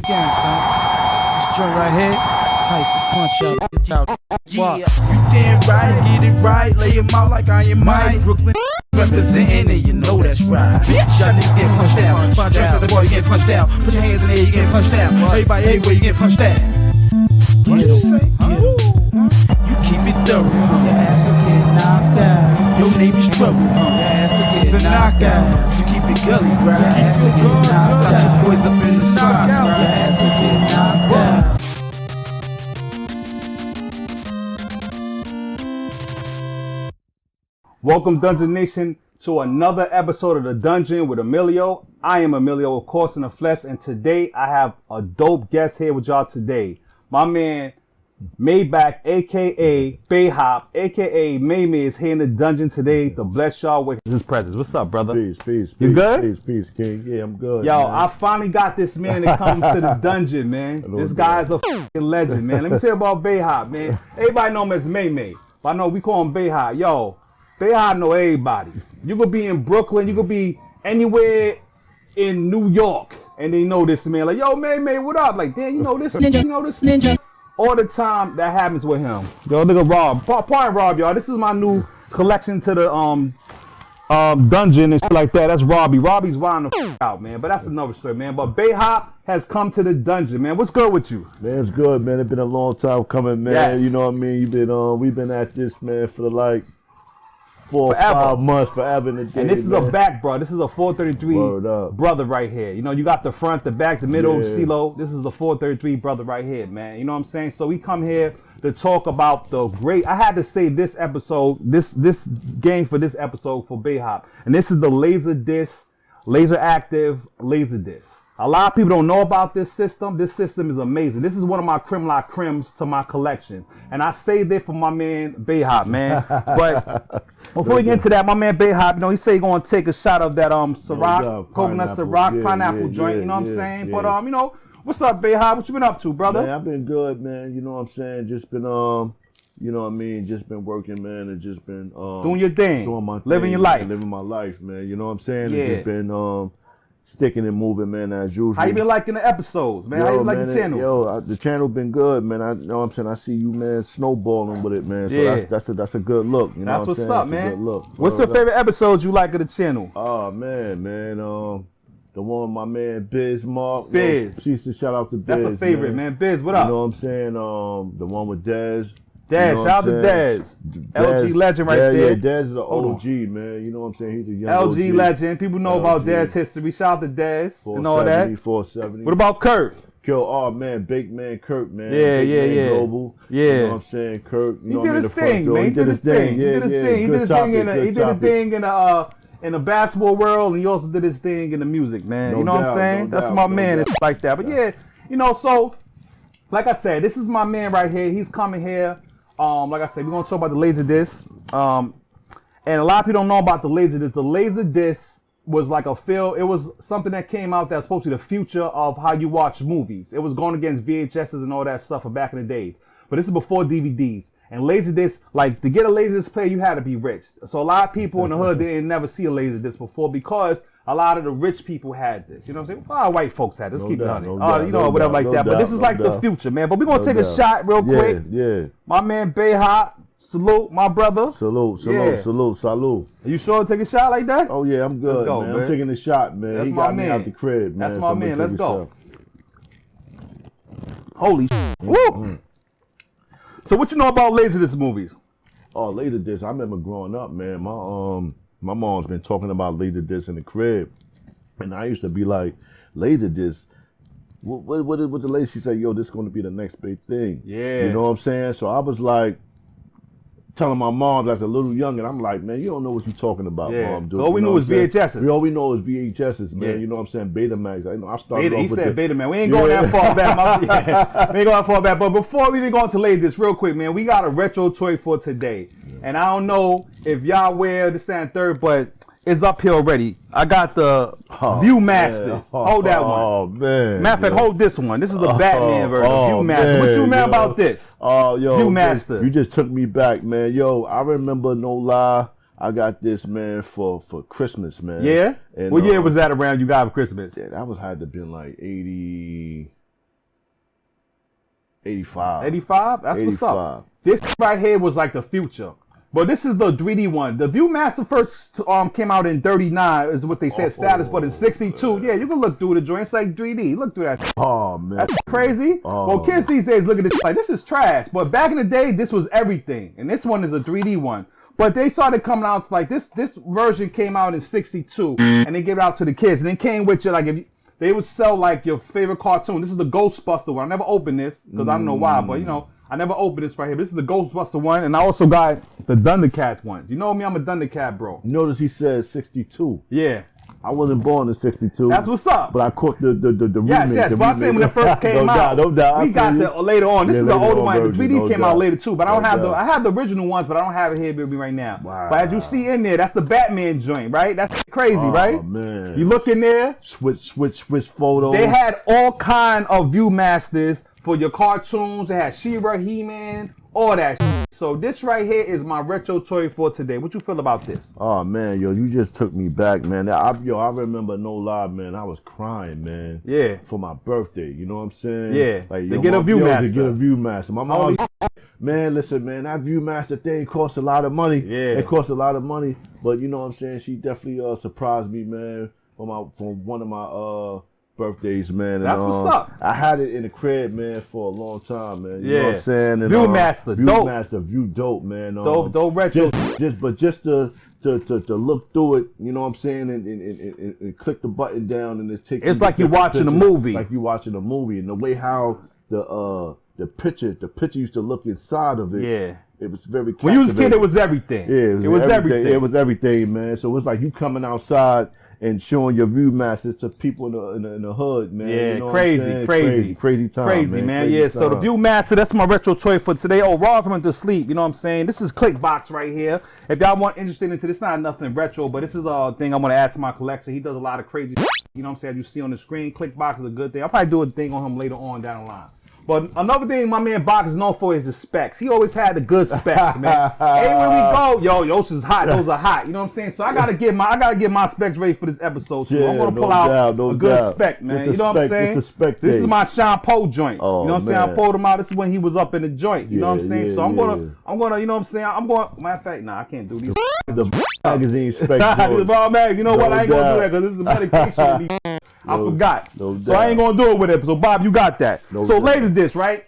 game, son. This joint right here, Tyson's punch up. Yeah, you damn right, get it right, lay him out like I am Mike. Brooklyn representing and you know that's right. Bitch, y'all niggas getting punched down. Find tracks at the boy, you getting punched down. Put your hands in the air, you getting punched down. Everybody everywhere, you getting punched down. What you say? You keep it thorough, your ass will get knocked out. Your name is trouble, your ass will get knocked out. You keep it gully, right? Your ass will get knocked out. Got your boys up in the sock, your ass will get knocked out. Welcome, Dungeon Nation, to another episode of The Dungeon with Amillieo. I am Amillieo, of course, in the flesh, and today I have a dope guest here with y'all today. My man, Maybach, a.k.a. Bayhop, a.k.a. May is here in the dungeon today to bless y'all with his presence. What's up, brother? Peace. You good? Peace, King. Yeah, I'm good. Yo, man. I finally got this man to come to the dungeon, man. This guy's a f***ing legend, man. Let me tell you about Bayhop, man. Everybody know him as May, but I know we call him Bayhop. Yo, Bayhop know everybody. You could be in Brooklyn, you could be anywhere in New York, and they know this man. Like, yo, May, what up? Like, damn, you know this ninja. All the time that happens with him. Yo, nigga Rob. Pardon Rob, y'all. This is my new collection to the dungeon and shit like that. That's Robbie. Robbie's wilding the f out, man. But that's another story, man. But Bayhop has come to the dungeon, man. What's good with you? Man, it's good, man. It's been a long time coming, man. Yes. You know what I mean? You've been we've been at this, man, for like 4 or Forever. 5 months, forever in the day. And this is man. a back, bro. This is a 433 Word up. brother right here. You know, you got the front, the back, the middle, Yeah. CeeLo. This is the 433 brother right here, man. You know what I'm saying? So we come here to talk about the great. I had to say this episode, this game for this episode for Bayhop, and this is the laser active laser disc. A lot of people don't know about this system. This system is amazing. This is one of my creme la cremes to my collection. And I saved it for my man Bayhop, man. But before we get into that, my man Bayhop, you know, he say he gonna take a shot of that Ciroc, coconut Ciroc, pineapple joint, you know what I'm saying? Yeah. But you know, what's up, Bayhop? What you been up to, brother? Man, I've been good, man. You know what I'm saying? Just been you know what I mean? Just been working, man, and just been doing your thing, doing my living thing, your life. man, living my life, man. You know what I'm saying? Yeah. And just been sticking and moving, man, as usual. How you been liking the episodes, man? How you like man, the channel? The channel been good, man. I know what I'm saying. I see you, man, snowballing with it, man. So Yeah. that's a good look. You know That's what what's I'm saying? up, That's man. A good look. What's your favorite episode you like of the channel? Oh man, the one with my man Biz Mark. Biz. She used to shout out to Biz. That's a favorite, man. Biz, what up? You know what I'm saying? The one with Dez. Dez, You know shout out to what I'm Dez. LG legend right there. Yeah, Dez is an Hold on. OG, man. You know what I'm saying? He's a young LG OG. legend. People know about LG. Dez history. Shout out to Dez and all that. 470. What about Kurt? Oh man, big man Kurt, man. Yeah, Big man yeah. Global. Yeah. You know what I'm saying? Kurt. You He know did what I mean? his The front thing, door. man. He did his thing. Yeah, He did his yeah. thing. He Good did his topic, thing good topic. in the basketball world, and he also did his thing in the music, man. No You know what I'm doubt, saying? no That's doubt, my no man. doubt. It's like that. But yeah, you know, so like I said, this is my man right here. He's coming here. Like I said, we're gonna talk about the laser disc. And a lot of people don't know about the laser disc. The laser disc was like a film. It was something that came out that's supposed to be the future of how you watch movies. It was going against VHSs and all that stuff from back in the days. But this is before DVDs. And Laserdisc, like to get a Laserdisc player, you had to be rich. So a lot of people in the hood didn't never see a Laserdisc before because a lot of the rich people had this. You know what I'm saying? A lot of white folks had this. No Keep doubt, it on no doubt, you know, no whatever doubt, like that. no But this doubt, is no like the doubt. future, man. But we're going to take a doubt. shot real quick. Yeah. My man Bayhop, salute, my brother. Salute. You sure to take a shot like that? Oh yeah, I'm good, Let's go, man. man. I'm taking the shot, man. That's He my got me man. out the crib, man. That's so my I'm gonna man. Let's take a go. shot. Holy woo! So what you know about Laserdisc movies? Oh, Laserdisc. I remember growing up, man. My mom's been talking about Laserdisc in the crib, and I used to be like, Laserdisc. What the lady? She said, yo, this is going to be the next big thing. Yeah. You know what I'm saying? So I was like, telling my mom as a little young, and I'm like, man, you don't know what you're talking about, Yeah. mom. Dude. All we You know knew what was I'm saying? VHSs. All we know is VHSs, man. Yeah. You know what I'm saying? Betamax. I started Beta, off he with said the, Beta, man. We ain't going that far back. We ain't going that far back. But before we even go into Laserdisc, real quick, man, we got a retro toy for today. And I don't know if y'all wear the stand third, but it's up here already. I got the Viewmasters. Hold that one. Oh, man. Matter of fact, hold this one. This is the Batman version. Oh, Viewmaster. What you man, man yo. about this? Oh, yo. Viewmaster. You just took me back, man. Yo, I remember, no lie, I got this, man, for Christmas, man. Yeah? And, What year was that around you got for Christmas? Yeah, that was had to been like 80. 85. 85? That's 85. What's up. This right here was like the future. But this is the 3D one. The Viewmaster first came out in 39 is what they said status, but in 62, yeah, you can look through the joint. It's like 3D. Look through that. Oh, man. That's crazy. Oh. Well, kids these days look at this like, this is trash. But back in the day, this was everything. And this one is a 3D one. But they started coming out like this version came out in 62, and they gave it out to the kids. And they came with you like if you, they would sell like your favorite cartoon. This is the Ghostbuster one. I never opened this because I don't know why, but you know, I never opened this right here. This is the Ghostbuster one, and I also got the Thundercats one. You know me, I'm a Thundercat bro. Notice he said 62. Yeah. I wasn't born in 62. That's what's up. But I caught the remake. Yes. But I'm saying when it first came out, no doubt. We got the later on. This is the older one. The 3D came out later too. But I don't have I have the original ones, but I don't have it here with me right now. Wow. But as you see in there, that's the Batman joint, right? That's crazy, right? Oh man. You look in there. Switch photos. They had all kind of Viewmasters for your cartoons. They had She-Ra, He-Man, all that shit. So this right here is my retro toy for today. What you feel about this? Oh man, yo, you just took me back, man. I remember, no lie, man. I was crying, man. Yeah. For my birthday, you know what I'm saying? Yeah. Like, to get a Viewmaster. To get a Viewmaster. My mom, man, listen, man, that Viewmaster thing costs a lot of money. Yeah. It costs a lot of money, but you know what I'm saying? She definitely surprised me, man, from one of my birthdays, man. And, that's what's up. I had it in the crib, man, for a long time, man. You know what I'm saying? And, Viewmaster, Viewmaster, View dope, man. Dope retro. Just to look through it, you know what I'm saying, and click the button down and it's like you're watching a movie. Like you're watching a movie, and the way how the picture used to look inside of it. Yeah. It was very when you was a kid, it was everything. Yeah, it was everything. It was everything, man. So it's like you coming outside and showing your Viewmasters to people in the hood, man. Yeah, you know crazy time, man. Crazy, man. Yeah, so the Viewmaster, that's my retro toy for today. Oh, Rob went to sleep, you know what I'm saying? This is Clickbox right here. If y'all want interested into this, not nothing retro, but this is a thing I want to add to my collection. He does a lot of crazy you know what I'm saying? As you see on the screen, Clickbox is a good thing. I'll probably do a thing on him later on down the line. But another thing my man Box is known for is his specs. He always had the good specs, man. Anywhere we go, Yosh is hot. Those are hot. You know what I'm saying? So I gotta get my specs ready for this episode. So I'm gonna pull out a good spec, man. You know what I'm saying? This is my Sean Poe joints. Oh, you know what I'm saying? I pulled him out. This is when he was up in the joint. You know what I'm saying? So I'm gonna, you know what I'm saying? Matter of fact, nah, I can't do these. The magazine specs. You know what? I ain't gonna do that because this is a medication. I forgot. So I ain't gonna do it with it. So Bob, you got that. So Laserdisc, right?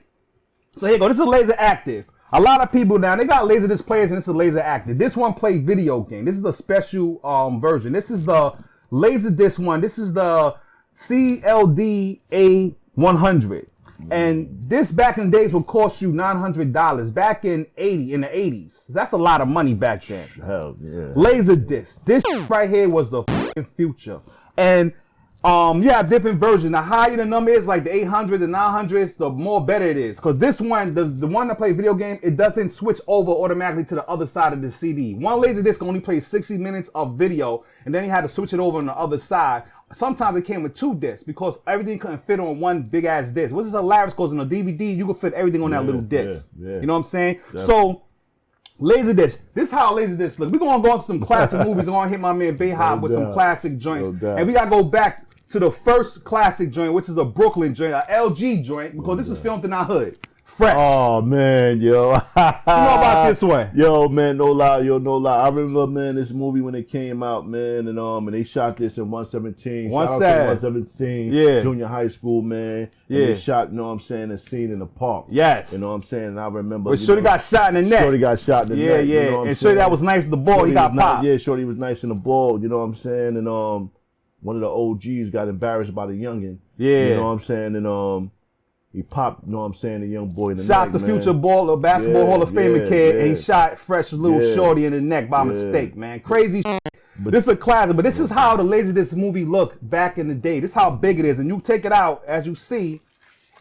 So here you go. This is a Laser Active. A lot of people now, they got Laserdisc players and this is Laser Active. This one play video game. This is a special version. This is the Laserdisc one. This is the CLD A100. And this back in the days would cost you $900 back in the 80s. That's a lot of money back then. Hell yeah. Laserdisc. This right here was the future. And you have different versions. The higher the number is, like the 800s and 900s, the more better it is. Because this one, the one that play video game, it doesn't switch over automatically to the other side of the CD. One Laserdisc only plays 60 minutes of video, and then you had to switch it over on the other side. Sometimes it came with 2 discs because everything couldn't fit on one big ass disc. Which is hilarious because in a DVD, you could fit everything on that little disc. You know what I'm saying? Definitely. So, Laserdisc. This is how Laserdisc look. We're going to go into some classic movies. We're going to hit my man Bayhop with some classic joints. And we got to go back to the first classic joint, which is a Brooklyn joint, a LG joint, because this was filmed in our hood. Fresh. Oh, man, yo. You know about this one? Yo, man, no lie. I remember, man, this movie when it came out, man, and they shot this in 117. Shout out to 117. Yeah. Junior high school, man. Yeah. And they shot, you know what I'm saying, a scene in the park. Yes. You know what I'm saying? And I remember. But Shorty got shot in the neck. Shorty got shot in the neck. Yeah. You know and Shorty that was nice with the ball, he got popped. Yeah, Shorty was nice in the ball, you know what I'm saying? And one of the OGs got embarrassed by the youngin'. Yeah. You know what I'm saying? And he popped, you know what I'm saying, the young boy in the neck. Shot the future basketball Hall of Famer kid, and he shot Fresh little Shorty in the neck by mistake, man. Crazy shit. This is a classic, but this is how the Laserdisc movie looked back in the day. This is how big it is. And you take it out, as you see,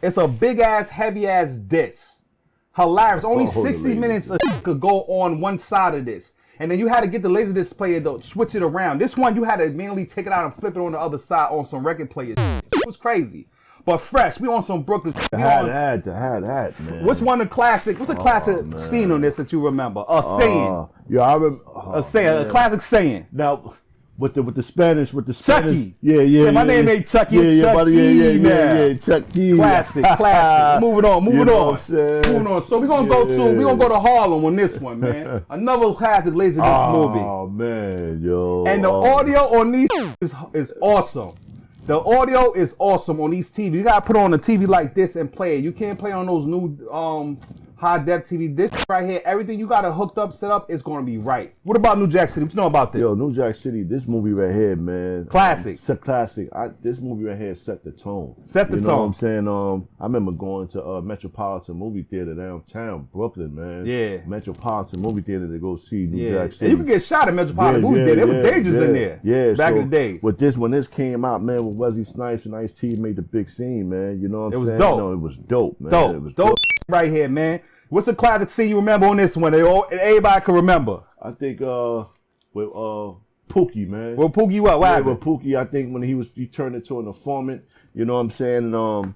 it's a big ass, heavy ass disc. Hilarious. Only 60 minutes could go on one side of this. And then you had to get the Laserdisc player to switch it around. This one, you had to manually take it out and flip it on the other side on some record players. It was crazy. But Fresh, we on some Brooklyn. Had, man. What's one of the classic? What's a classic scene on this that you remember? A saying. Yeah, I remember. A saying. A classic saying. Now, with the Spanish, Chucky. Yeah. Say, my name ain't Chucky, it's Chucky. Yeah, Chucky. Classic. Moving on. So we're gonna go to Harlem on this one, man. Another classic Laserdisc movie. Oh man, yo. And the audio on these is awesome. The audio is awesome on these TV. You gotta put on a TV like this and play it. You can't play on those new high def TV. This right here, everything you got it hooked up, set up, is gonna be right. What about New Jack City? What you know about this? Yo, New Jack City, this movie right here, man. Classic. It's a classic. This movie right here set the tone. You know what I'm saying? I remember going to Metropolitan Movie Theater downtown Brooklyn, man. Yeah. Metropolitan Movie Theater to go see New Jack City. And you could get shot at Metropolitan Movie Theater. There were dangers in there. Yeah. Back in the days. When this came out, man, with Wesley Snipes and Ice-T made the big scene, man. You know what I'm saying? It was dope. No, it was dope, man. Dope. It was dope right here, man. What's a classic scene you remember on this one? Everybody can remember. I think with Pookie, man. Well, Pookie, what happened? With Pookie, I think when he turned into an informant, you know what I'm saying? And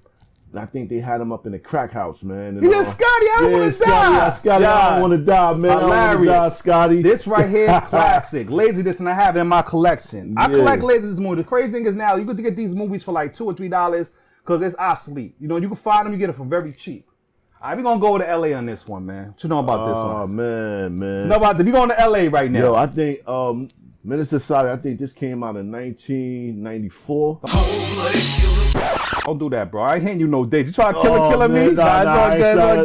I think they had him up in the crack house, man. And, he said, Scotty, I don't want to die. Scotty, I don't want to die, man. Hilarious. I don't want to die, Scotty. This right here, classic. Laserdisc, and I have it in my collection. I collect Laserdisc movies. The crazy thing is now, you get these movies for like $2 or $3 because it's obsolete. You know, you can find them, you get it for very cheap. All right, we're going to go to L.A. on this one, man. What you know about this one? Oh, man. You know about we going to L.A. right now. Yo, I think Menace to Society, I think this came out in 1994. Don't do that, bro. I ain't hitting you no dates. You try to killing me? Nah, it's all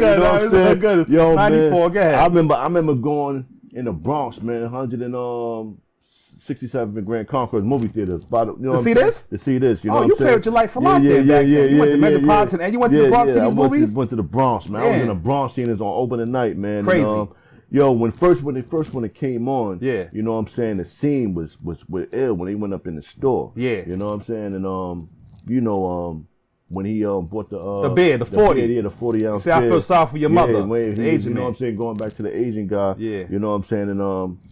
good. Yo, 94, man, go ahead. I remember going in the Bronx, man, 167th Grand Concourse movie theater. To see this? To see this, you know what I'm you saying? played with your life a lot there back then. You went to Metropolitan and you went to the Bronx Cities movies? Went to the Bronx, man. I was in the Bronx theaters on opening night, man. Crazy. And, when it came on, you know what I'm saying, the scene was ill when they went up in the store. Yeah. You know what I'm saying? And when he bought the beer, the 40. Yeah, the 40-ounce See, I feel sorry for your mother, the Asian you know man. what I'm saying, going back to the Asian guy. Yeah. You know what I'm saying? And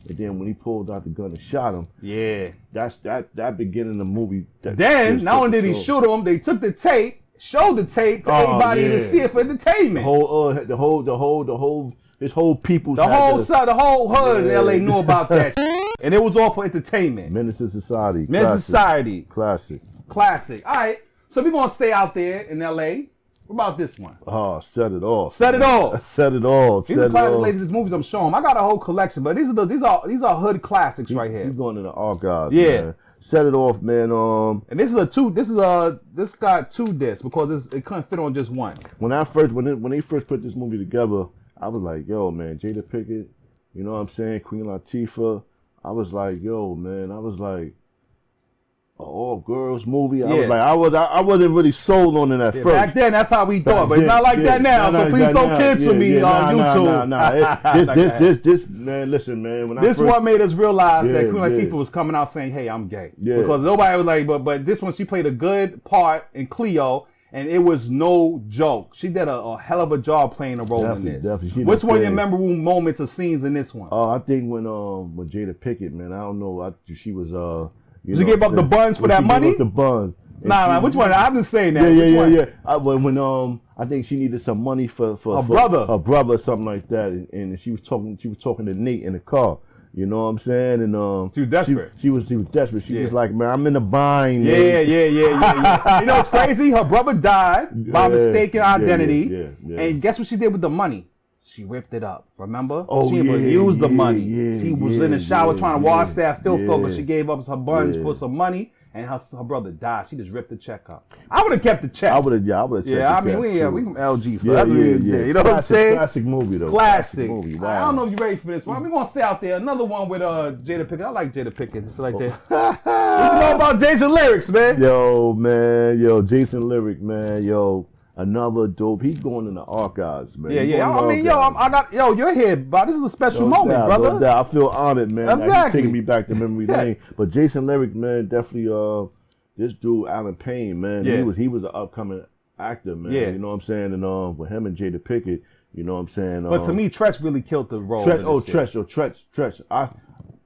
then when he pulled out the gun and shot him. Yeah. That's that beginning of the movie. Then, not only did he shoot him, they took the tape, showed the tape to everybody to see it for entertainment. His whole people's the whole hood in LA knew about that and it was all for entertainment. Menace to Society. Classic. All right, so we're gonna stay out there in LA. What about this one? Oh, set it off. These are classic Laserdisc movies I'm showing. I got a whole collection, but these are hood classics right here. He's going to the archives. Yeah. Man. Set it off, man. And this got 2 discs because it couldn't fit on just one. When they first put this movie together, I was like, yo, man, Jada Pinkett, you know what I'm saying, Queen Latifah. I was like, yo, man, an all girls movie. I wasn't really sold on it at first. Back then, that's how we thought, but it's not like that now. So please don't cancel me on YouTube. This man, listen, man. This one made us realize that Queen Latifah was coming out saying, "Hey, I'm gay," because nobody was like, but this one she played a good part in Cleo. And it was no joke. She did a hell of a job playing a role in this. What's one of your memorable moments or scenes in this one? I think when Jada Pinkett, man, I don't know, she was Did you give up the buns for that money? Gave up the buns. Nah, which one? I've been saying that. Yeah. When I think she needed some money for her brother or something like that, and she was talking to Nate in the car. You know what I'm saying? And she was desperate. She was desperate. She was like, man, I'm in the bind. Yeah. You know what's crazy? Her brother died by mistaken identity. And guess what she did with the money? She ripped it up. Remember? She didn't use the money. She was in the shower trying to wash that filth off, but she gave up her buns for some money. And her brother died. She just ripped the check up. I would have kept the check. I would have checked. Yeah, I mean, we from LG, so that's what we did. You know what I'm saying? Classic movie, though. Classic movie. Wow. I don't know if you're ready for this one. We're going to stay out there. Another one with Jada Pinkett. I like Jada Pinkett. Just like that. What you know about Jason Lyrics, man? Jason Lyric, man. Another dope. He's going in the archives, man. You're here, but this is a special moment, brother. No doubt. I feel honored, man. Exactly. He's taking me back to memory lane. But Jason Lyric, man, definitely. This dude, Alan Payne, man. He was an upcoming actor, man. You know what I'm saying? And with him and Jada Pinkett, you know what I'm saying. But to me, Tretch really killed the role. Tretch.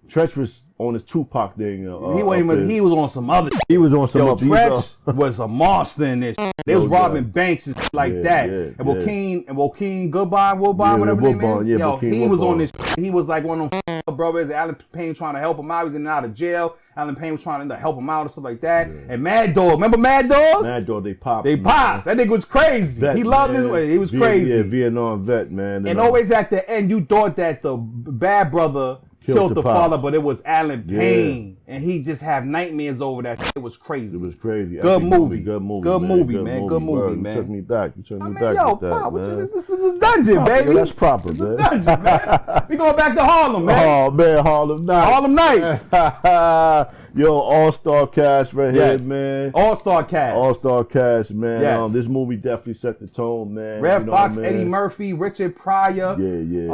Tretch was on his Tupac thing. He was on some other. He was on some other. Tretch was a monster in this. They was robbing banks and like that. And Joaquin Goodbine, whatever his name is. He was on this. He was like one of them brothers. Alan Payne trying to help him out. He was in and out of jail. Alan Payne was trying to help him out and stuff like that. Yeah. And Mad Dog, remember Mad Dog? Mad Dog, they popped. They popped. That nigga was crazy. Vet, he loved his way. He was crazy. Yeah, Vietnam vet, man. And always at the end, you thought that the bad brother killed the father, but it was Alan Payne. And he just had nightmares over that. It was crazy. It was crazy. Good movie. Good movie, Good man. movie, man. Good movie, man. You took me back. You took me back yo, with that, Pop, man. this is a dungeon, baby. That's proper, man. Dungeon, man. We going back to Harlem, man. Oh, man, Harlem Knights. Harlem Knights. Yo, all-star cast right here, man. All-star cast. All-star cast, man. Yes. This movie definitely set the tone, man. Red Fox, what I mean? Eddie Murphy, Richard Pryor. Yeah.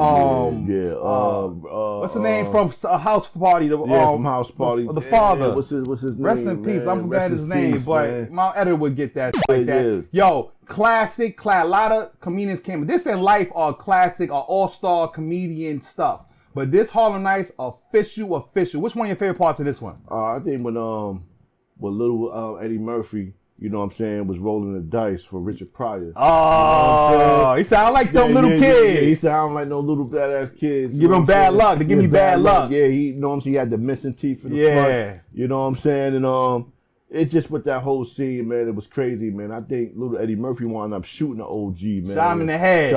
What's the name from House Party? From House Party. The father. What's his name? Rest in peace. I'm forgetting his name, but man. my editor would get that like that. Yo, classic. A lot of comedians came. This in life are classic, are all-star comedian stuff. But this Harlem Nights, official. Which one of your favorite parts of this one? I think when little Eddie Murphy, you know what I'm saying, was rolling the dice for Richard Pryor. Oh, he sound like them little kids. Yeah, he sound like no little badass kids. Give him bad luck. To give me bad luck. Yeah, you know what I'm saying? He had the missing teeth for the front. You know what I'm saying? And it's just with that whole scene, man, it was crazy, man. I think little Eddie Murphy wound up shooting the OG, man. Shot him in the head.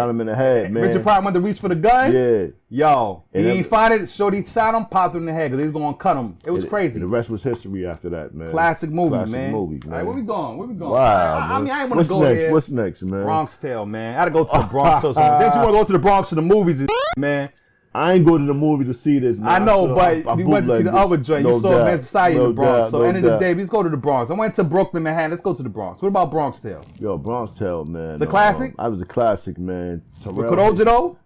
Man. Richard Pryor went to reach for the gun. Yeah. Yo, he didn't find it. Shorty shot him, popped him in the head because he was going to cut him. It was crazy. The rest was history after that, man. Classic movie, man. All right, where we going? Wow, I mean, I ain't want to go there. What's next, man? Bronx Tale, man. I got to go to the Bronx. Then you want to go to the Bronx to the movies and man. I ain't go to the movie to see this, man. I know, but we went to see the other joint. You saw Men's Society in the Bronx. So end of the day, let's go to the Bronx. I went to Brooklyn, Manhattan. Let's go to the Bronx. What about Bronx Tale? Yo, Bronx Tale, man. It's a classic? I was a classic, man. Colangelo,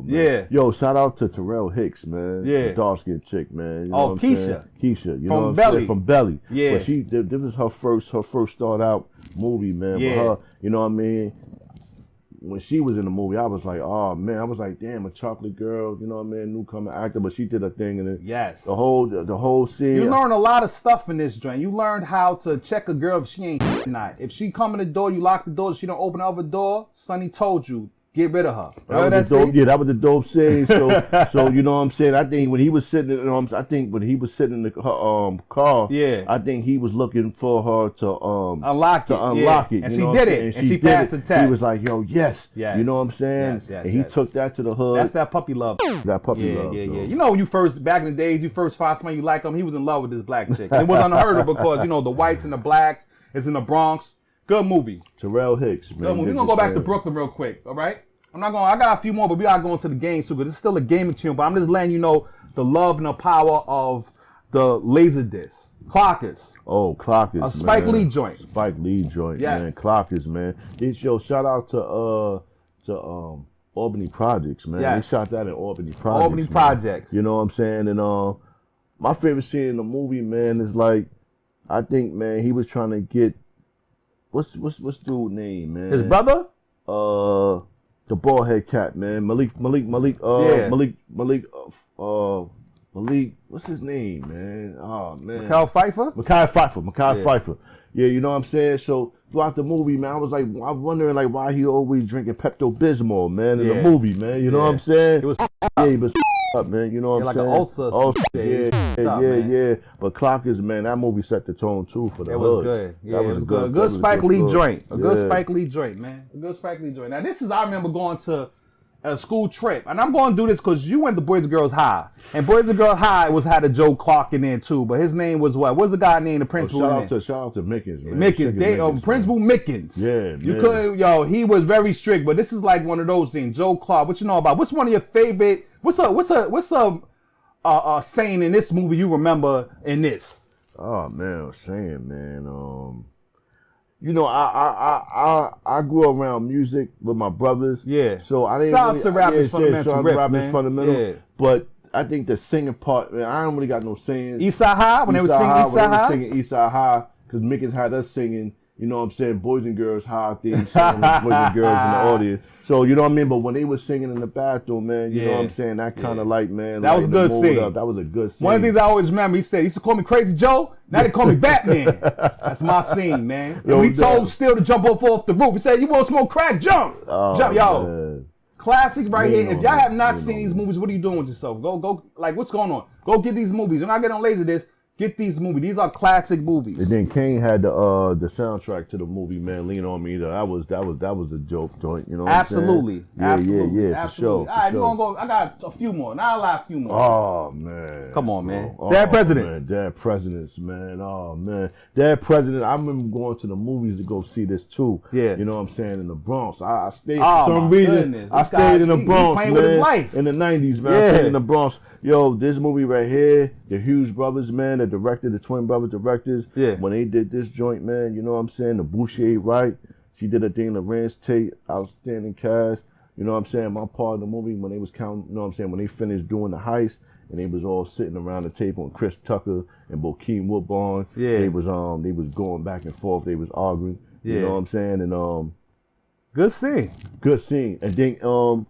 man. Yeah. Yo, shout out to Terrell Hicks, man. Yeah. The dark-skinned chick, man. You know Keisha. Keisha. You From know what Belly. I'm saying? From Belly. Yeah. But this was her first start-out movie, man. Yeah. But her, you know what I mean? When she was in the movie, I was like, oh man, I was like, damn, a chocolate girl, you know what I mean, newcomer actor, but she did her thing in it. Yes. The whole scene. You learn a lot of stuff in this joint. You learned how to check a girl if she ain't not. If she come in the door, you lock the door. She don't open the other door. Sonny told you. Get rid of her. That was the dope scene. So you know what I'm saying. I think when he was sitting in the car, yeah, I think he was looking for her to unlock it, and she did it, and she passed the test. He was like, yo, yes, you know what I'm saying. Yes, and he took that to the hood. That's that puppy love. That puppy love. Yeah. You know, when you first back in the days, you first find somebody you like him. He was in love with this black chick. It was unheard of because you know the whites and the blacks is in the Bronx. Good movie. Terrell Hicks, man. Good movie. We're gonna go back to Brooklyn real quick. All right. I got a few more, but we are going to the game too, because it's still a gaming tune. But I'm just letting you know the love and the power of the Laserdisc. Clockers. Oh, Clockers. A Spike Lee joint. Spike Lee joint, yes. Man. Clockers, man. Shout out to Albany Projects, man. Yes. They shot that in Albany Projects. Albany Projects. You know what I'm saying? And my favorite scene in the movie, man, is like, I think, man, he was trying to get what's dude's name, man? His brother? The bald head cat, man. Malik, what's his name, man? Oh, man. Mekhi Pfeiffer. Yeah, you know what I'm saying? So throughout the movie, man, I'm wondering like why he always drinking Pepto-Bismol, man, in the movie, man. You know what I'm saying? It was he was up, man. You know what I'm saying? Like an ulcer. Yeah. But Clockers, man, that movie set the tone too for the hood. It was good. Yeah, it was good. A good Spike Lee joint. A good Spike Lee joint, man. A good Spike Lee joint. Now I remember going to a school trip, and I'm going to do this because you went to Boys and Girls High, and Boys and Girls High had a Joe Clark in there too, but his name was what? What's the guy named the principal? Shout out to Mickens, man. Principal Mickens. Yeah, you could, he was very strict, but this is like one of those things. Joe Clark, what you know about? What's one of your favorite? What's a saying in this movie you remember in this? Oh man, I'm saying, man. You know, I grew around music with my brothers. Yeah. So I didn't shout out to Rappers Fundamental. Yeah. But I think the singing part, man, I don't really got no saying. Eastside High, when they were singing Eastside High, because Mickens had us singing, you know what I'm saying, Boys and Girls High theme song, Boys and Girls in the audience. So, you know what I mean? But when they were singing in the bathroom, man, you know what I'm saying, that kind of like, man. That was a good scene. That was a good scene. One of the things I always remember, he used to call me Crazy Joe, now they call me Batman. That's my scene, man. And we told Steel to jump off the roof. He said, you want to smoke crack? Jump! Oh, Jump, yo. Man. Classic right Lean here. If on y'all it. have not Lean seen on these it. movies, what are you doing with yourself? Go, like, what's going on? Go get these movies. When I get on Laserdisc, get these movies. These are classic movies. And then Kane had the soundtrack to the movie, man. Lean on Me. That was a joke joint. You know what Absolutely. I'm saying? Absolutely. Yeah. For sure. All right, we're gonna go. I got a few more. Now I got a few more. Oh man. Come on, man. Oh, Dead Presidents. Man. Dead Presidents, man. Oh man. Dead President. I remember going to the movies to go see this too. Yeah. You know what I'm saying? In the Bronx. I stayed Oh, for some my reason. goodness. I This guy, stayed in the he Bronx, playing man. with his life. In the 90s, man. I Yeah. stayed in the Bronx. Yo, this movie right here, the Hughes brothers, man, the director, the twin brother directors. Yeah. When they did this joint, man, you know what I'm saying? The Boucher Wright. She did a thing, the Rance Tate, outstanding cast. You know what I'm saying? My part of the movie, when they was counting, you know what I'm saying? When they finished doing the heist, and they was all sitting around the table, and Chris Tucker and Bokeem Woodbine, Yeah. they was going back and forth. They was arguing. Yeah. You know what I'm saying? And Good scene. good scene. And then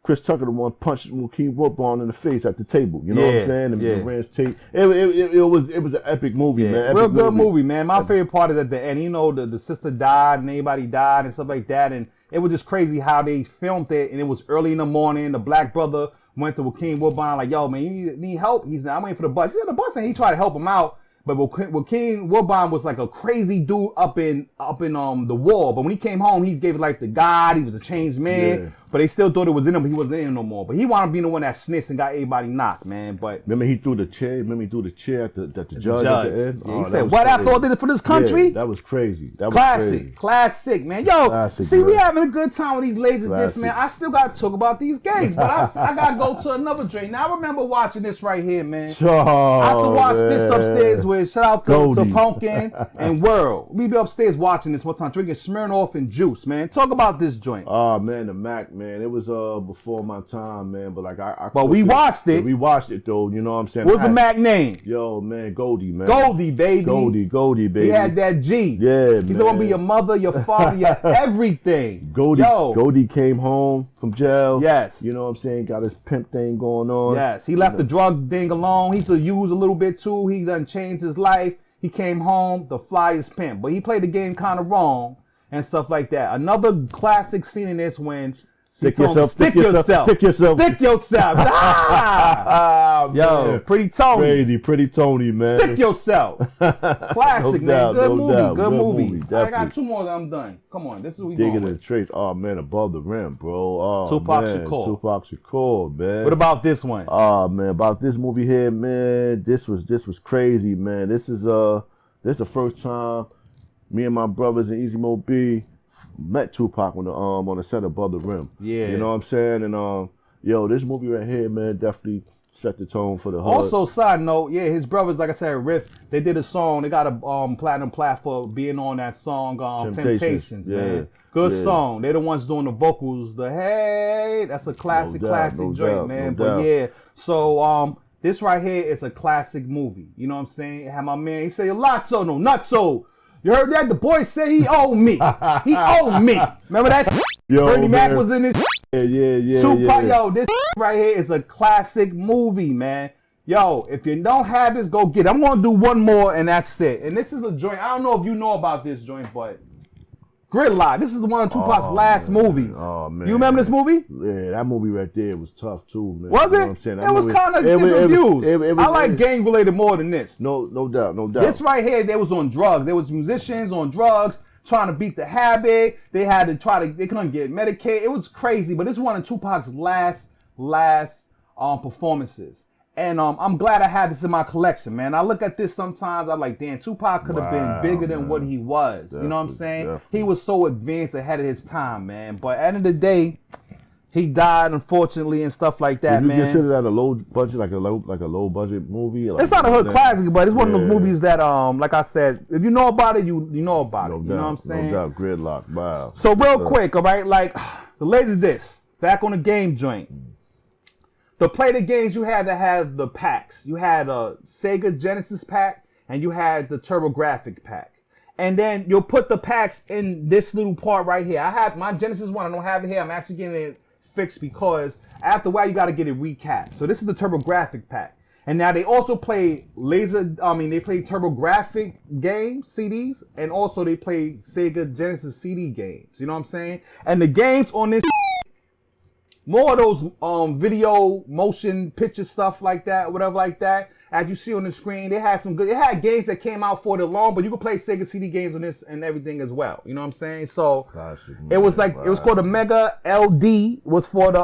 Chris Tucker, the one punched Bokeem Woodbine in the face at the table. You know what Yeah, I'm saying? And yeah. the Rance Tate. It was an epic movie, man. Epic Real good movie, man. My favorite part is at the end. You know, the sister died and everybody died and stuff like that. And it was just crazy how they filmed it. And it was early in the morning. The black brother went to Bokeem Woodbine like, yo, man, you need help? He's like, I'm waiting for the bus. He said the bus, and he tried to help him out. But Bokeem Woodbine was like a crazy dude up in the wall. But when he came home, he gave it like the God. He was a changed man. Yeah. But they still thought it was in him. But he wasn't in him no more. But he wound up being the one that snitched and got everybody knocked, man. But Remember he threw the chair. Remember he threw the chair at the judge at the end. Yeah, Oh, he that said, was "What crazy. after all did it for this country?" Yeah, that was crazy. That was Classic, crazy. classic, man. Yo, Classic, see, we bro. having a good time with these lasers, this Classic. man. I still got to talk about these games, but I got to go to another drink. Now, I remember watching this right here, man. Oh, I used to watch this upstairs with, shout out to Goldie. Pumpkin and World. We be upstairs watching this one time, drinking Smirnoff and juice, man. Talk about this joint. Oh man, the Mac, man. It was before my time, man. But like I But we watched it. Yeah, we watched it though. You know what I'm saying? What's the Mac name? Yo, man, Goldie, man. Goldie, baby. Goldie, baby. He had that G. Yeah, He's man. gonna be your mother, your father, your everything. Goldie came home from jail. Yes. You know what I'm saying? Got his pimp thing going on. Yes, he left the drug thing alone. He used to use a little bit too. He done changed his life. He came home, the flyest pimp. But he played the game kind of wrong and stuff like that. Another classic scene in this when Stick he told him, yourself, stick yourself. Stick yourself. Ah! Yo, man. Pretty Tony. Pretty Tony, man. Stick yourself. Classic, No man. doubt, Good no movie. doubt. Good Good movie. movie, I definitely. got two more that I'm done. Come on, this is what we Digging going in the with. trace. Oh man, above the rim, bro. Oh, Tupac man. Shakur. Tupac Shakur, man. What about this one? Oh man, about this movie here, man. This was crazy, man. This is the first time me and my brothers and Easy Mo B met Tupac on the set Above the Rim. Yeah. You know what I'm saying? And yo, this movie right here, man, definitely set the tone for the hood. Also, side note, yeah, his brothers, like I said, Riff, they did a song. They got a platinum plaque for being on that song, Temptations, Yeah, man. Good yeah. song. They're the ones doing the vocals. The hey, that's a classic, No doubt, classic no joint, doubt, man. no But doubt. yeah, so this right here is a classic movie. You know what I'm saying? Had my man, he say Lotso, no nutso. You heard that? The boy said he owed me. He owed me. Remember that? Yo, Bernie Mac man. was in this. Yeah. Tupac, yo, this right here is a classic movie, man. Yo, if you don't have this, go get it. I'm gonna do one more and that's it. And this is a joint. I don't know if you know about this joint, but Gridlock. This is one of Tupac's last movies. Oh man. You remember this movie? Yeah, that movie right there was tough too, man. Was You it? know what I'm saying? That It was movie- kind of it was- different views. it was- I like gang related more than this. No doubt. This right here, they was on drugs. There was musicians on drugs trying to beat the habit. They had to they couldn't get Medicaid. It was crazy, but this is one of Tupac's last performances. And I'm glad I had this in my collection, man. I look at this sometimes, I'm like, damn, Tupac could have been bigger than what he was. You know what I'm saying? Definitely. He was so advanced ahead of his time, man. But at the end of the day, he died, unfortunately, and stuff like that, Did you man. consider that a low budget, like a low budget movie? Like, It's not a hood classic, but it's one of those Yeah. movies that, like I said, if you know about it, you know about it. No You doubt, know what I'm saying? No doubt, Gridlock. Wow. So real quick, all right, like the latest this back on the game joint. To play the games, you had to have the packs. You had a Sega Genesis pack, and you had the TurboGrafx pack. And then you'll put the packs in this little part right here. I have my Genesis one. I don't have it here. I'm actually getting it fixed because after a while you got to get it recapped. So this is the TurboGrafx pack. And now they also play they play TurboGrafx games, CDs, and also they play Sega Genesis CD games. You know what I'm saying? And the games on this more of those video motion picture stuff like that, whatever like that. As you see on the screen, they had some good. It had games that came out for the long, but you could play Sega CD games on this and everything as well. You know what I'm saying? So Classic, it was like it was called the Mega LD was for the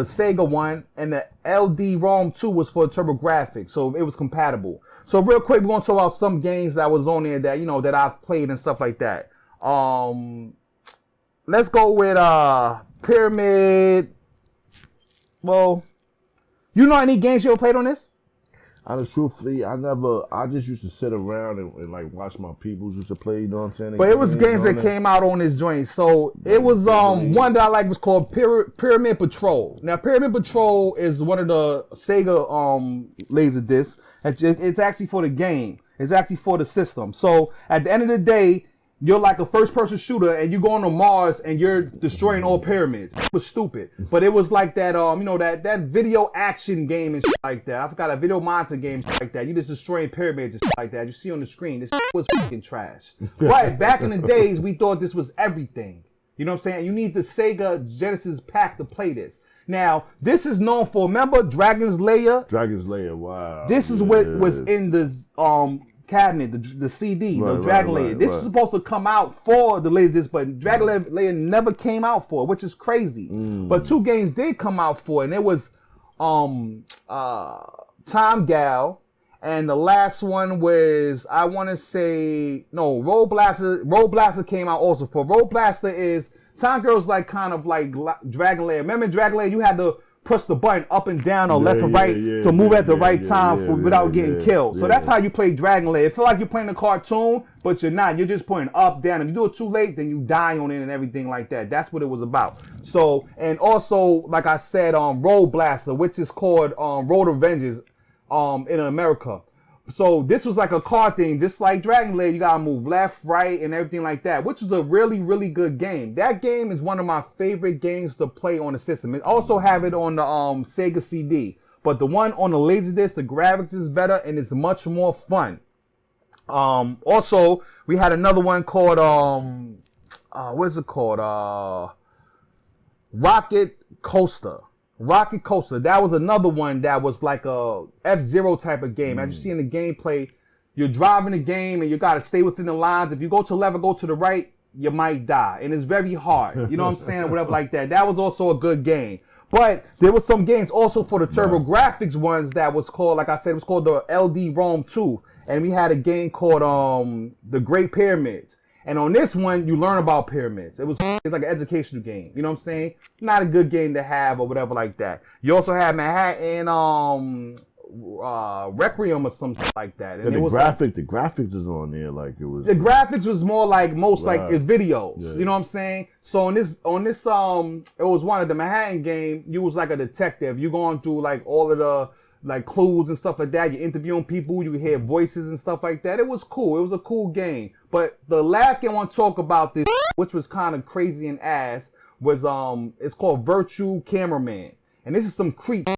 Sega one, and the LD ROM 2 was for TurboGrafx. So it was compatible. So real quick, we're gonna talk about some games that was on there that that I've played and stuff like that. Let's go with Pyramid. Well, you know any games you ever played on this? Truthfully, I just used to sit around and like watch my peoples used to play, you know what I'm saying? But it was games that came out on this joint. So it was one that I like was called Pyramid Patrol. Now Pyramid Patrol is one of the Sega laser discs. It's actually for the game. It's actually for the system. So at the end of the day, you're like a first-person shooter, and you go on to Mars, and you're destroying all pyramids. It was stupid, but it was like that, that video action game and shit like that. I forgot a video monitor game like that. You just destroying pyramids and shit like that. You see on the screen, this was fucking trash. But back in the days, we thought this was everything. You know what I'm saying? You need the Sega Genesis pack to play this. Now, this is known for, remember Dragonslayer? Dragonslayer, wow. This is what was in the cabinet, the CD, the Dragonslayer. This is supposed to come out for the latest, but Dragonslayer never came out for it, which is crazy. But two games did come out for it, and it was Time Gal, and the last one was, I want to say, no, Road Blaster. Road Blaster came out also for. Road Blaster is, Time Girl's like kind of like Dragonslayer. Remember in Dragonslayer, you had to press the button up and down or left or right to move at the right time without getting killed. So that's how you play Dragonslayer. It feels like you're playing a cartoon, but you're not. You're just putting up, down. If you do it too late, then you die on it and everything like that. That's what it was about. So, and also, like I said, Road Blaster, which is called Road Avengers in America. So this was like a card thing, just like Dragonslayer. You gotta move left, right, and everything like that, which is a really, really good game. That game is one of my favorite games to play on the system. It also have it on the Sega CD, but the one on the Laserdisc, the graphics is better and it's much more fun. Also, we had another one called what is it called? Rocket Coaster. Rocket Coaster, that was another one that was like a F-Zero type of game. As you see in the gameplay, you're driving the game and you got to stay within the lines. If you go to the left or go to the right, you might die. And it's very hard. You know what I'm saying? Or whatever like that. That was also a good game. But there was some games also for the TurboGrafx ones that was called, like I said, it was called the LD ROM 2. And we had a game called The Great Pyramids. And on this one, you learn about pyramids. It's like an educational game. You know what I'm saying? Not a good game to have or whatever like that. You also have Manhattan, Requiem or something like that. And the graphics is on there like it was. The graphics was more like like videos. Yeah. You know what I'm saying? So on this, it was one of the Manhattan game. You was like a detective. You going through like all of the like clues and stuff like that. You're interviewing people. You hear voices and stuff like that. It was cool. It was a cool game. But the last game I want to talk about this, which was kind of crazy and ass, was it's called Virtual Cameraman. And this is some creep.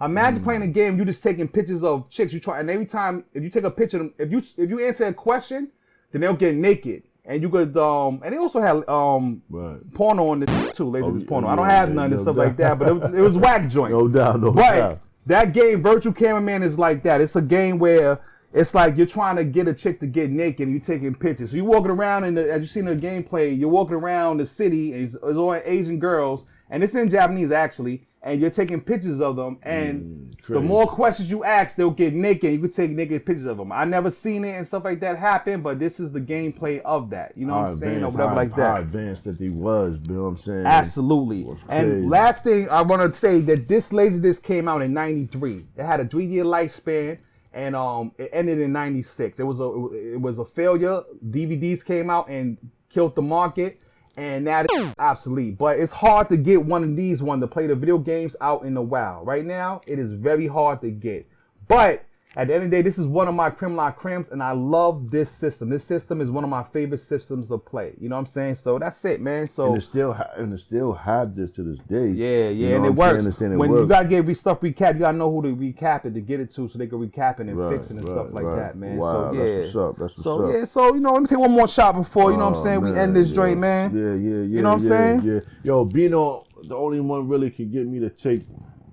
Imagine playing a game, you just taking pictures of chicks. And every time if you take a picture, if you answer a question, then they'll get naked. And you could and they also had porno on the too, latest porno. I don't have none and stuff like that, but it was whack joint. No doubt, no doubt. That game, Virtual Cameraman, is like that. It's a game where it's like you're trying to get a chick to get naked and you're taking pictures. So you're walking around, as you see in the gameplay, you're walking around the city, and it's all Asian girls, and it's in Japanese actually, and you're taking pictures of them, and the more questions you ask, they'll get naked, and you can take naked pictures of them. I never seen it and stuff like that happen, but this is the gameplay of that. You know what I'm saying? Or whatever like that. How advanced that he was, you know what I'm saying? Absolutely. And last thing I want to say, that this Laserdisc came out in 93. It had a 3-year lifespan. And it ended in 96. It was a failure. DVDs came out and killed the market, and now it's obsolete. But it's hard to get one of these to play the video games out in the wild. Right now, it is very hard to get. But at the end of the day, this is one of my creme la cremes, and I love this system. This system is one of my favorite systems to play. You know what I'm saying? So that's it, man. So and it still have this to this day. Yeah, you know, and it works. When you gotta get stuff recapped, you gotta know who to recap it to get it to, so they can recap it and fix it and stuff like that, man. Wow, so yeah, that's what's up. That's what's up. Yeah, so you know, let me take one more shot before you know what I'm saying. We end this joint, man. Yeah. You know what I'm saying? Yeah. Yo, being on the only one really can get me to take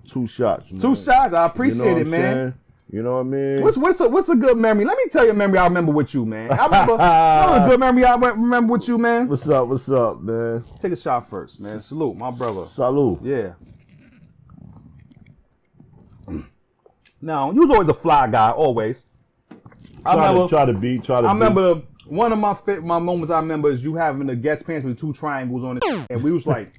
2 shots. Man. 2 shots. I appreciate it, man. Saying? You know what I mean? What's a good memory? Let me tell you a memory I remember with you, man. I remember a good memory I remember with you, man. What's up, man? Take a shot first, man. Salute, my brother. Salute. Yeah. Now, you was always a fly guy, always. Try to be. I remember one of my moments I remember is you having the guest pants with 2 triangles on it, and we was like,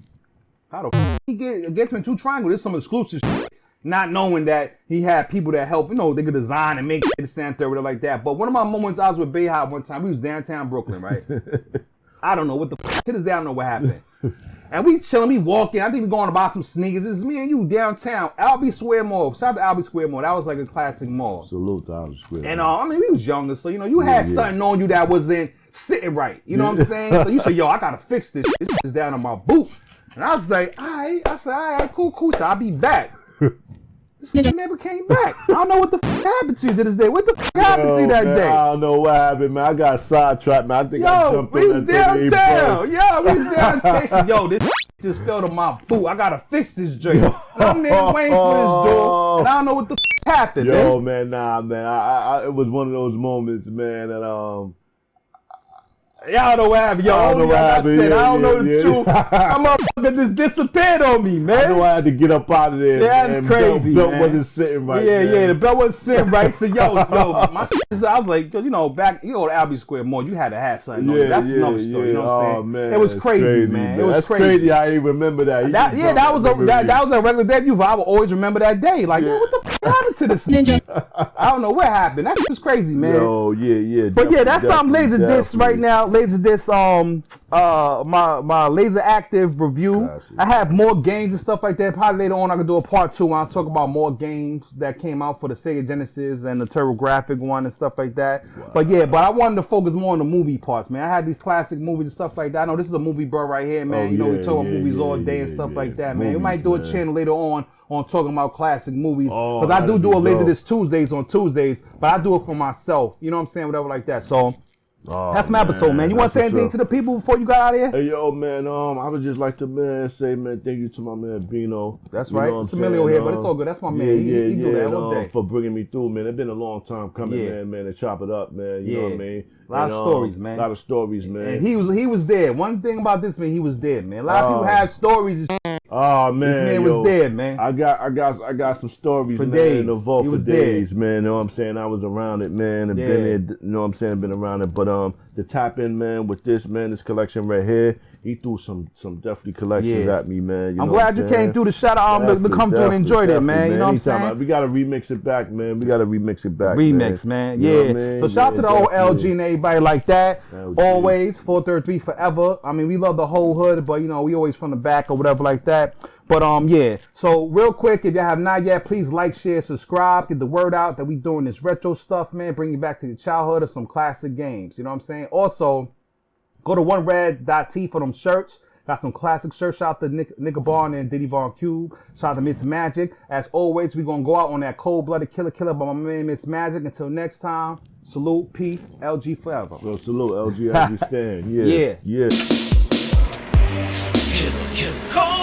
how the f*** he get a guest pants with 2 triangles? This is some exclusive shit. Not knowing that he had people that help, they could design and make it stand there, whatever like that. But one of my moments, I was with Bayhop one time. We was downtown Brooklyn, right? I don't know what the f***. To this day, I don't know what happened. And we chilling, we walking. I think we going to buy some sneakers. It's me and you downtown. Albee Square Mall. Shout out to Albee Square Mall. That was like a classic mall. Salute to Albee Square. And we was younger, so you had something on you that wasn't sitting right. You know what I'm saying? So you said, yo, I gotta fix this. This is down on my boot. And I was like, all right. I said, all right, cool. So I'll be back. This nigga never came back. I don't know what the f*** happened to you to this day. What the f*** happened to you that day? I don't know what happened, man. I got sidetracked, man. I think I jumped we on that downtown. We downtown. Said, yo, this just fell to my boot. I gotta fix this joint. And I'm there waiting for this door, and I don't know what the f*** happened. Yo, man, nah, man. I it was one of those moments, man, that y'all know what happened. Yo, I don't know what happened. I don't know the truth. I'm up just disappeared on me, man. I know I had to get up out of there. That's crazy, the belt man. wasn't sitting right. Yeah, the belt wasn't sitting right. So my shit is, I was like, back, to Albee Square Mall, you had to have something on you. That's another story. You know what I'm saying? Man, it was crazy, man. It was that's crazy. I ain't remember that. That was a regular debut. I will always remember that day. Like, yo, what the f*** happened to this ninja? I don't know what happened. That's just crazy, man. Yo, yeah. But yeah, that's something Laser Disc right now. Laser Disc, my Laser Active review. Classic. I have more games and stuff like that. Probably later on I could do a part 2 where I'll talk about more games that came out for the Sega Genesis and the TurboGrafx one and stuff like that. Wow. But I wanted to focus more on the movie parts, man. I had these classic movies and stuff like that. I know this is a movie bro right here, man. We talk about movies all day and stuff like that, man. We might do a channel later on talking about classic movies. Because I do a Laser Disc Tuesdays on Tuesdays, but I do it for myself. You know what I'm saying? Whatever like that. So that's my episode, man. You want to say anything to the people before you got out of here? Hey, yo, man, I would just like to, say, man, thank you to my man, Bino. That's right. It's Amillieo here, but it's all good. That's my man. He do that all day. For bringing me through, man. It's been a long time coming, man, to chop it up, man. You know what I mean? A lot of stories, man. A lot of stories, man. And he was there. One thing about this man, he was there, man. A lot of people have stories. Oh man, this man was dead, man. I got some stories, for man. Days. In the vault he for was days, dead. man. You know what I'm saying? I was around it, man, and been there. You know what I'm saying? Been around it, but to tap in, man, with this collection right here, he threw some definitely collections at me, man. You I'm know glad you came through the shout out to come through and enjoyed it, man. You know what I'm saying? We gotta remix it back, man. Remix, man. You know what I mean? So shout out to the whole LG and everybody like that. LG. Always 433 forever. I mean, we love the whole hood, but we always from the back or whatever like that. But so real quick, if you have not yet, please like, share, subscribe, get the word out that we doing this retro stuff, man. Bring you back to your childhood of some classic games. You know what I'm saying? Also, go to onered.t for them shirts. Got some classic shirts. Shout out to Nick Barn and Diddy Von Cube. Shout out to Miss Magic. As always, we're going to go out on that cold-blooded killer by my man Miss Magic. Until next time, salute, peace, LG forever. Well, salute, LG, I understand. Yeah. Yeah. Killer.